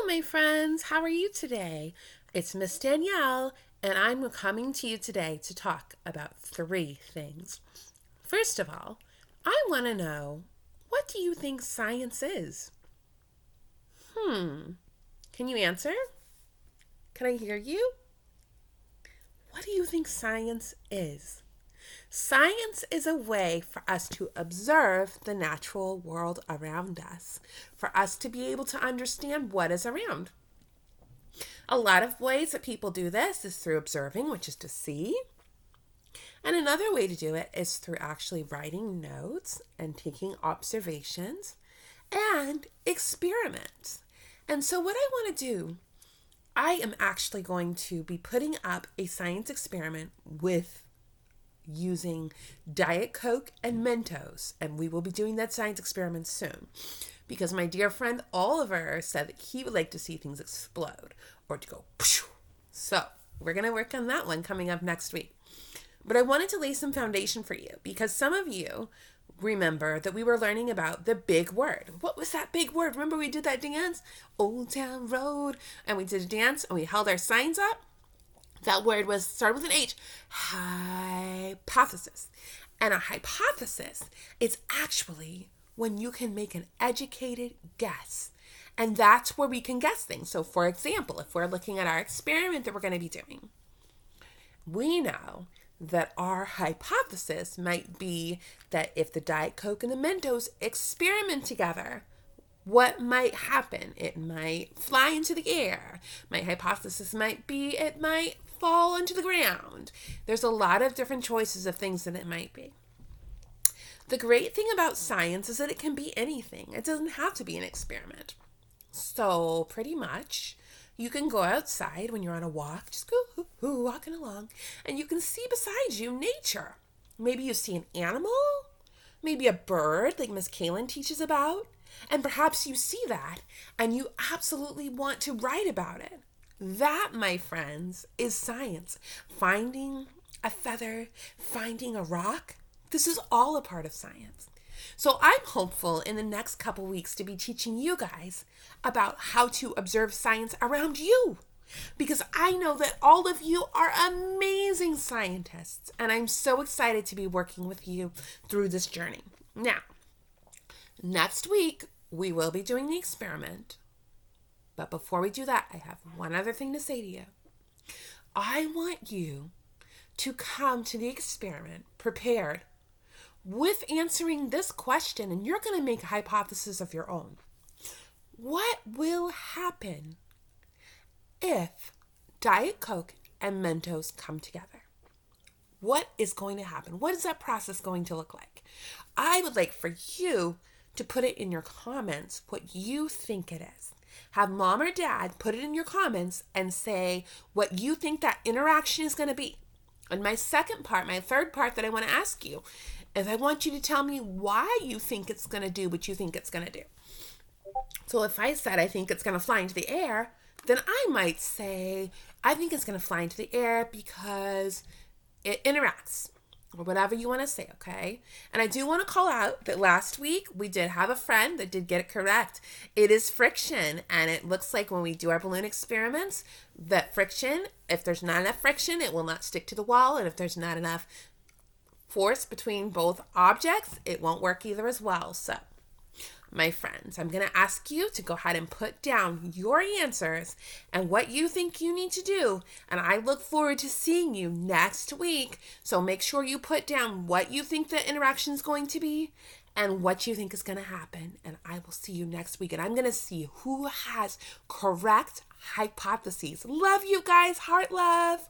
My friends. How are you today? It's Miss Danielle, and I'm coming to you today to talk about three things. First of all, I want to know, what do you think science is? Can you answer? Can I hear you? What do you think science is? Science is a way for us to observe the natural world around us, for us to be able to understand what is around. A lot of ways that people do this is through observing, which is to see. And another way to do it is through actually writing notes and taking observations and experiments. And so, what I want to do, I am actually going to be putting up a science experiment with using Diet Coke and Mentos. And we will be doing that science experiment soon. Because my dear friend Oliver said that he would like to see things explode or to go pshh. So we're going to work on that one coming up next week. But I wanted to lay some foundation for you because some of you remember that we were learning about the big word. What was that big word? Remember we did that dance? Old Town Road. And we did a dance and we held our signs up. That word was started with an H. Hypothesis. And a hypothesis is actually when you can make an educated guess. And that's where we can guess things. So, for example, if we're looking at our experiment that we're going to be doing, we know that our hypothesis might be that if the Diet Coke and the Mentos experiment together, what might happen? It might fly into the air. My hypothesis might be it might fall into the ground. There's a lot of different choices of things that it might be. The great thing about science is that it can be anything. It doesn't have to be an experiment. So pretty much you can go outside when you're on a walk, just go walking along, and you can see beside you nature. Maybe you see an animal, maybe a bird like Miss Kaylin teaches about, and perhaps you see that and you absolutely want to write about it. That, my friends, is science. Finding a feather, finding a rock. This is all a part of science. So I'm hopeful in the next couple weeks to be teaching you guys about how to observe science around you. Because I know that all of you are amazing scientists. And I'm so excited to be working with you through this journey. Now, next week, we will be doing the experiment. But before we do that, I have one other thing to say to you. I want you to come to the experiment prepared with answering this question, and you're going to make a hypothesis of your own. What will happen if Diet Coke and Mentos come together? What is going to happen? What is that process going to look like? I would like for you to put it in your comments what you think it is. Have mom or dad put it in your comments and say what you think that interaction is going to be. And my third part that I want to ask you is I want you to tell me why you think it's going to do what you think it's going to do. So if I said I think it's going to fly into the air, then I might say I think it's going to fly into the air because it interacts. Or whatever you want to say, okay? And I do want to call out that last week we did have a friend that did get it correct. It is friction, and it looks like when we do our balloon experiments, that friction, if there's not enough friction, it will not stick to the wall, and if there's not enough force between both objects, it won't work either as well. So, my friends, I'm going to ask you to go ahead and put down your answers and what you think you need to do. And I look forward to seeing you next week. So make sure you put down what you think the interaction is going to be and what you think is going to happen. And I will see you next week. And I'm going to see who has correct hypotheses. Love you guys. Heart love.